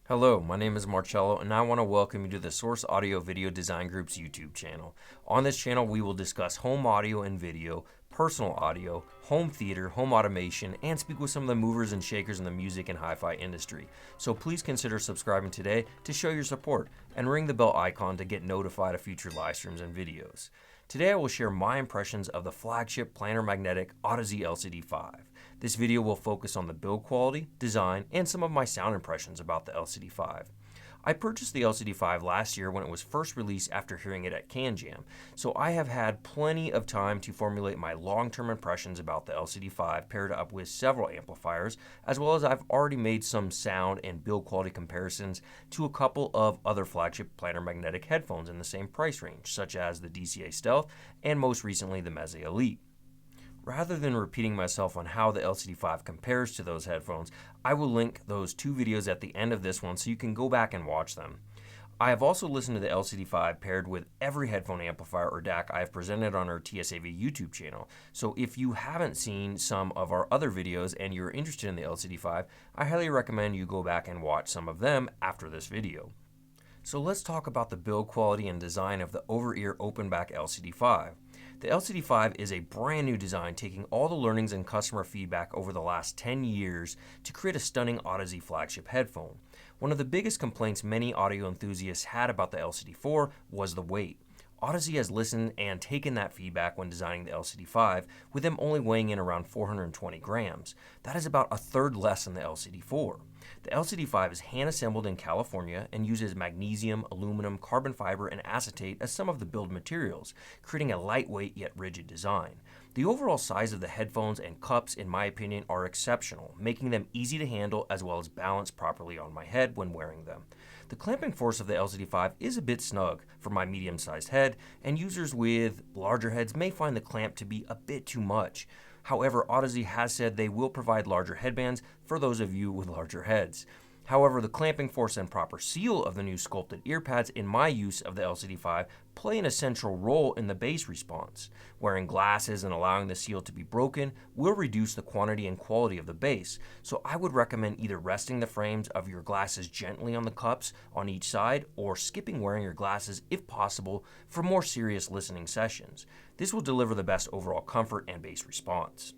Hello, my name is Marcello and I want to welcome you to the Source Audio Video Design Group's YouTube channel. On this channel we will discuss home audio and video, personal audio, home theater, home automation, and speak with some of the movers and shakers in the music and hi-fi industry. So please consider subscribing today to show your support and ring the bell icon to get notified of future live streams and videos. Today I will share my impressions of the flagship Planar magnetic Audeze LCD5. This video will focus on the build quality, design, and some of my sound impressions about the LCD5. I purchased the LCD5 last year when it was first released after hearing it at CanJam, so I have had plenty of time to formulate my long-term impressions about the LCD5 paired up with several amplifiers, as well as I've already made some sound and build quality comparisons to a couple of other flagship Planar magnetic headphones in the same price range, such as the DCA Stealth and most recently the Meze Elite. Rather than repeating myself on how the LCD5 compares to those headphones, I will link those two videos at the end of this one so you can go back and watch them. I have also listened to the LCD5 paired with every headphone amplifier or DAC I have presented on our TSAV YouTube channel. So if you haven't seen some of our other videos and you're interested in the LCD5, I highly recommend you go back and watch some of them after this video. So let's talk about the build quality and design of the over-ear open-back LCD5. The LCD5 is a brand new design taking all the learnings and customer feedback over the last 10 years to create a stunning Audeze flagship headphone. One of the biggest complaints many audio enthusiasts had about the LCD4 was the weight. Audeze has listened and taken that feedback when designing the LCD5, with them only weighing in around 420 grams. That is about a third less than the LCD4. The LCD5 is hand-assembled in California and uses magnesium, aluminum, carbon fiber, and acetate as some of the build materials, creating a lightweight yet rigid design. The overall size of the headphones and cups, in my opinion, are exceptional, making them easy to handle as well as balance properly on my head when wearing them. The clamping force of the LCD5 is a bit snug for my medium-sized head, and users with larger heads may find the clamp to be a bit too much. However, Audeze has said they will provide larger headbands for those of you with larger heads. However, the clamping force and proper seal of the new sculpted ear pads in my use of the LCD5 play an essential role in the bass response. Wearing glasses and allowing the seal to be broken will reduce the quantity and quality of the bass, so I would recommend either resting the frames of your glasses gently on the cups on each side or skipping wearing your glasses if possible for more serious listening sessions. This will deliver the best overall comfort and bass response.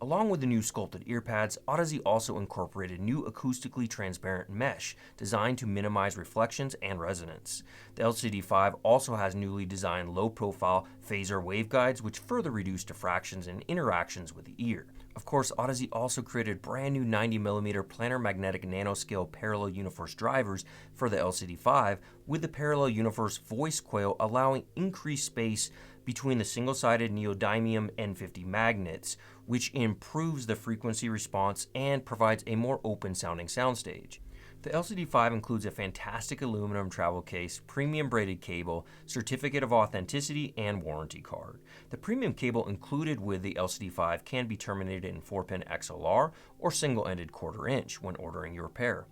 Along with the new sculpted ear pads, Audeze also incorporated new acoustically transparent mesh designed to minimize reflections and resonance. The LCD5 also has newly designed low-profile phaser waveguides which further reduce diffractions and interactions with the ear. Of course, Audeze also created brand new 90mm planar magnetic nanoscale parallel Uniforce drivers for the LCD5, with the parallel Uniforce voice coil allowing increased space between the single-sided neodymium N50 magnets, which improves the frequency response and provides a more open-sounding soundstage. The LCD5 includes a fantastic aluminum travel case, premium braided cable, certificate of authenticity, and warranty card. The premium cable included with the LCD5 can be terminated in 4-pin XLR or single-ended 1/4 inch when ordering your pair.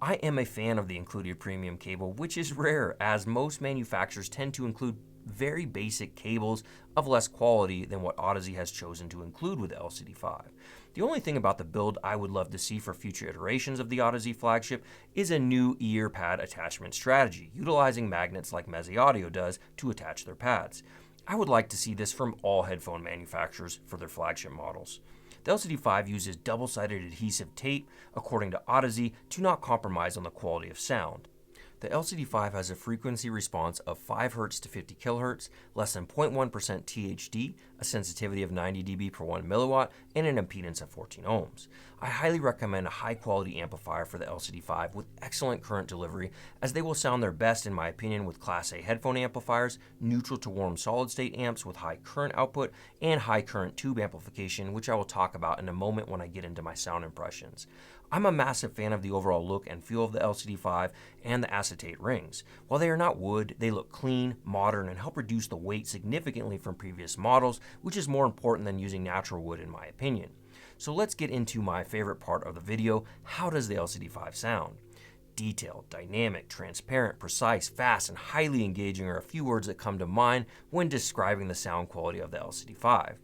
I am a fan of the included premium cable, which is rare as most manufacturers tend to include very basic cables of less quality than what Audeze has chosen to include with the LCD5. The only thing about the build I would love to see for future iterations of the Audeze flagship is a new ear pad attachment strategy, utilizing magnets like Meze Audio does to attach their pads. I would like to see this from all headphone manufacturers for their flagship models. The LCD5 uses double-sided adhesive tape, according to Audeze, to not compromise on the quality of sound. The LCD5 has a frequency response of 5 Hz to 50 kHz, less than 0.1% THD, a sensitivity of 90 dB per 1 milliwatt, and an impedance of 14 ohms. I highly recommend a high-quality amplifier for the LCD5 with excellent current delivery, as they will sound their best in my opinion with Class A headphone amplifiers, neutral to warm solid-state amps with high current output, and high current tube amplification, which I will talk about in a moment when I get into my sound impressions. I'm a massive fan of the overall look and feel of the LCD5 and the acetate rings. While they are not wood, they look clean, modern, and help reduce the weight significantly from previous models, which is more important than using natural wood in my opinion. So let's get into my favorite part of the video: how does the LCD5 sound? Detailed, dynamic, transparent, precise, fast, and highly engaging are a few words that come to mind when describing the sound quality of the LCD5.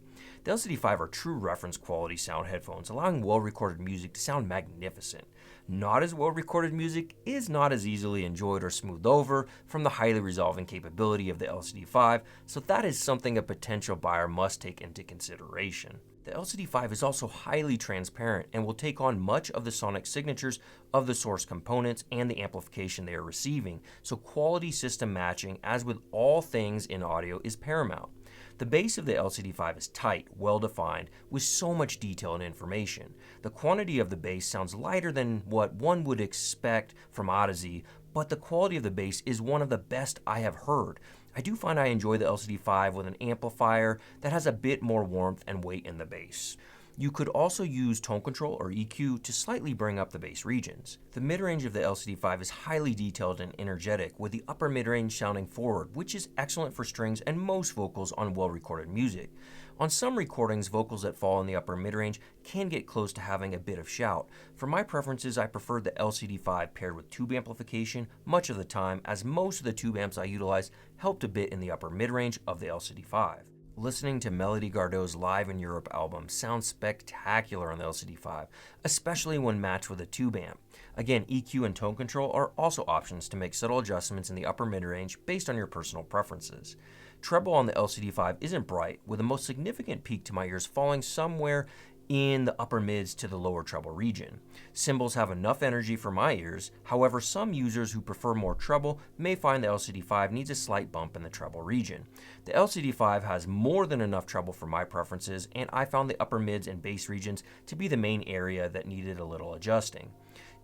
The LCD5 are true reference quality sound headphones, allowing well-recorded music to sound magnificent. not as well recorded music is not as easily enjoyed or smoothed over from the highly resolving capability of the LCD5, so that is something a potential buyer must take into consideration. The LCD5 is also highly transparent and will take on much of the sonic signatures of the source components and the amplification they are receiving, so quality system matching, as with all things in audio, is paramount. The base of the LCD5 is tight, well-defined, with so much detail and information. The quantity of the bass sounds lighter than what one would expect from Audeze, but the quality of the bass is one of the best I have heard. I do find I enjoy the LCD5 with an amplifier that has a bit more warmth and weight in the bass. You could also use tone control or EQ to slightly bring up the bass regions. The mid-range of the LCD5 is highly detailed and energetic, with the upper mid-range sounding forward, which is excellent for strings and most vocals on well-recorded music. On some recordings, vocals that fall in the upper mid-range can get close to having a bit of shout. For my preferences, I prefer the LCD5 paired with tube amplification much of the time, as most of the tube amps I utilize helped a bit in the upper mid-range of the LCD5. Listening to Melody Gardot's Live in Europe album sounds spectacular on the LCD5, especially when matched with a tube amp. Again, EQ and tone control are also options to make subtle adjustments in the upper mid-range based on your personal preferences. Treble on the LCD5 isn't bright, with the most significant peak to my ears falling somewhere in the upper mids to the lower treble region. Cymbals have enough energy for my ears, however some users who prefer more treble may find the LCD5 needs a slight bump in the treble region. The LCD5 has more than enough treble for my preferences, and I found the upper mids and bass regions to be the main area that needed a little adjusting.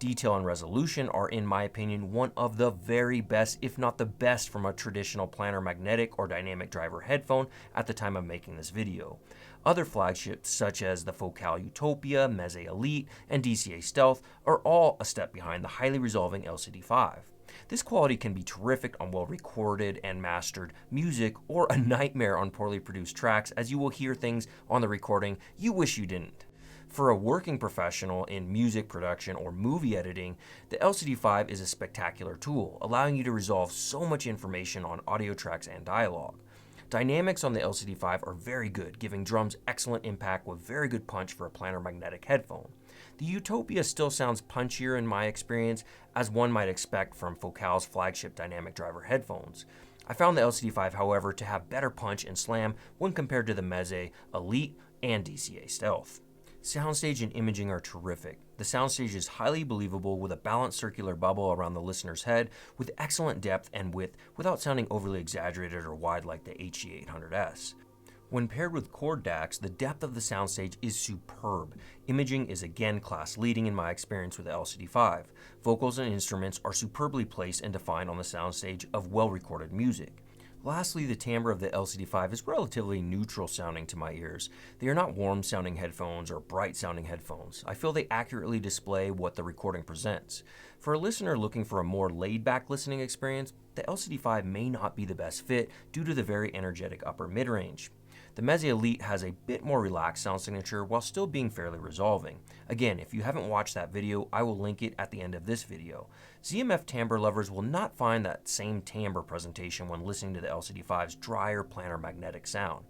Detail and resolution are, in my opinion, one of the very best, if not the best, from a traditional planar magnetic or dynamic driver headphone at the time of making this video. Other flagships such as the Focal Utopia, Meze Elite, and DCA Stealth are all a step behind the highly resolving LCD5. This quality can be terrific on well-recorded and mastered music, or a nightmare on poorly produced tracks, as you will hear things on the recording you wish you didn't. For a working professional in music production or movie editing, the LCD5 is a spectacular tool, allowing you to resolve so much information on audio tracks and dialogue. Dynamics on the LCD5 are very good, giving drums excellent impact with very good punch for a planar magnetic headphone. The Utopia still sounds punchier in my experience, as one might expect from Focal's flagship dynamic driver headphones. I found the LCD5, however, to have better punch and slam when compared to the Meze Elite and DCA Stealth. Soundstage and imaging are terrific. The soundstage is highly believable with a balanced circular bubble around the listener's head with excellent depth and width without sounding overly exaggerated or wide like the HD800s. When paired with cord DACs, the depth of the soundstage is superb. Imaging is again class leading in my experience with the LCD5. Vocals and instruments are superbly placed and defined on the soundstage of well-recorded music. Lastly, the timbre of the LCD5 is relatively neutral sounding to my ears. They are not warm sounding headphones or bright sounding headphones. I feel they accurately display what the recording presents. For a listener looking for a more laid back listening experience, the LCD5 may not be the best fit due to the very energetic upper mid-range. The Meze Elite has a bit more relaxed sound signature while still being fairly resolving. Again, if you haven't watched that video, I will link it at the end of this video. ZMF timbre lovers will not find that same timbre presentation when listening to the LCD5's drier planar magnetic sound.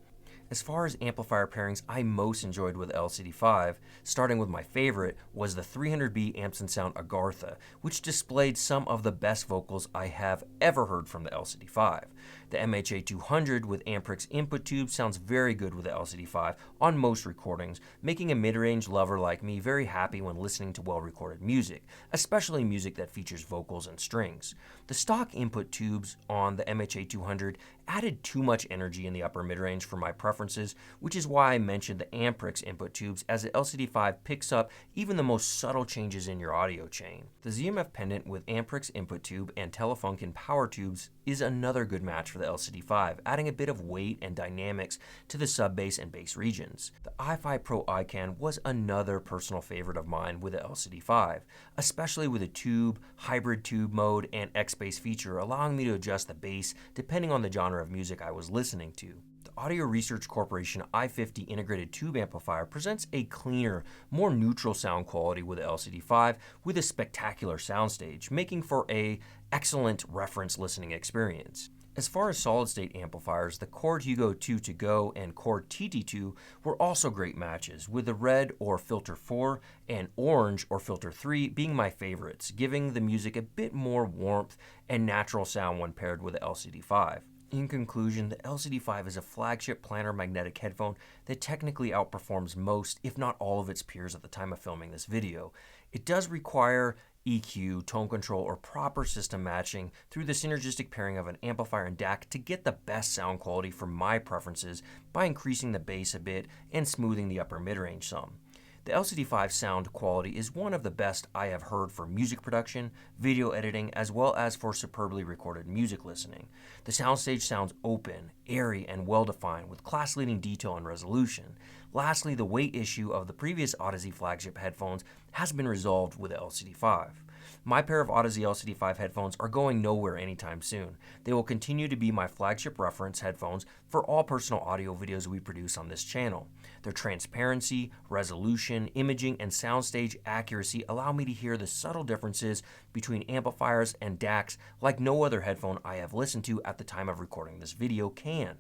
As far as amplifier pairings I most enjoyed with LCD5, starting with my favorite, was the 300B Amps & Sound Agartha, which displayed some of the best vocals I have ever heard from the LCD5. The MHA200 with Amprix input tube sounds very good with the LCD5 on most recordings, making a mid-range lover like me very happy when listening to well-recorded music, especially music that features vocals and strings. The stock input tubes on the MHA200 added too much energy in the upper mid-range for my preferences, which is why I mentioned the Amprix input tubes, as the LCD5 picks up even the most subtle changes in your audio chain. The ZMF pendant with Amprix input tube and Telefunken power tubes is another good match for the LCD5, adding a bit of weight and dynamics to the sub-bass and bass regions. The i5 Pro iCan was another personal favorite of mine with the LCD5, especially with a tube, hybrid tube mode, and X-Bass feature, allowing me to adjust the bass depending on the genre of music I was listening to. The Audio Research Corporation i50 integrated tube amplifier presents a cleaner, more neutral sound quality with the LCD5 with a spectacular soundstage, making for an excellent reference listening experience. As far as solid-state amplifiers, the Chord Hugo 2 to Go and Chord TT2 were also great matches, with the red or filter 4 and orange or filter 3 being my favorites, giving the music a bit more warmth and natural sound when paired with the LCD5. In conclusion, the LCD5 is a flagship planar magnetic headphone that technically outperforms most, if not all, of its peers at the time of filming this video. It does require EQ, tone control, or proper system matching through the synergistic pairing of an amplifier and DAC to get the best sound quality for my preferences by increasing the bass a bit and smoothing the upper mid-range some. The LCD5 sound quality is one of the best I have heard for music production, video editing, as well as for superbly recorded music listening. The soundstage sounds open, airy, and well-defined with class-leading detail and resolution. Lastly, the weight issue of the previous Audeze flagship headphones has been resolved with the LCD5. My pair of Audeze LCD5 headphones are going nowhere anytime soon. They will continue to be my flagship reference headphones for all personal audio videos we produce on this channel. Their transparency, resolution, imaging, and soundstage accuracy allow me to hear the subtle differences between amplifiers and DACs like no other headphone I have listened to at the time of recording this video can.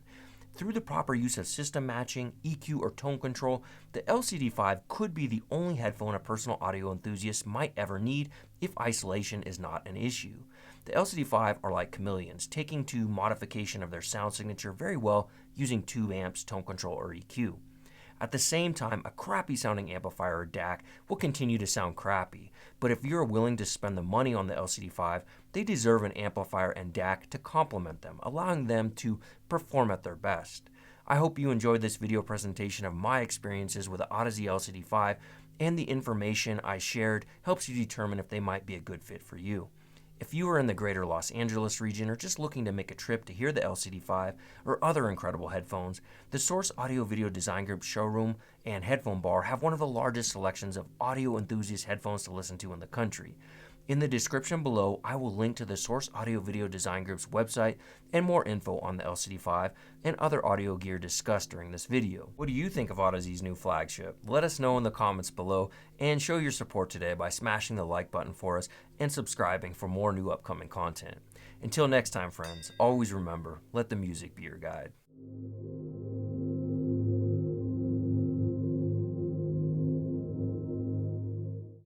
Through the proper use of system matching, EQ, or tone control, the LCD5 could be the only headphone a personal audio enthusiast might ever need if isolation is not an issue. The LCD5 are like chameleons, taking to modification of their sound signature very well using tube amps, tone control, or EQ. At the same time, a crappy sounding amplifier or DAC will continue to sound crappy, but if you're willing to spend the money on the LCD5, they deserve an amplifier and DAC to complement them, allowing them to perform at their best. I hope you enjoyed this video presentation of my experiences with the Audeze LCD5, and the information I shared helps you determine if they might be a good fit for you. If you are in the greater Los Angeles region or just looking to make a trip to hear the LCD5 or other incredible headphones, the Source Audio Video Design Group showroom and headphone bar have one of the largest selections of audio enthusiast headphones to listen to in the country. In the description below, I will link to the Source Audio Video Design Group's website and more info on the LCD5 and other audio gear discussed during this video. What do you think of Audeze's new flagship? Let us know in the comments below, and show your support today by smashing the like button for us and subscribing for more new upcoming content. Until next time, friends, always remember, let the music be your guide.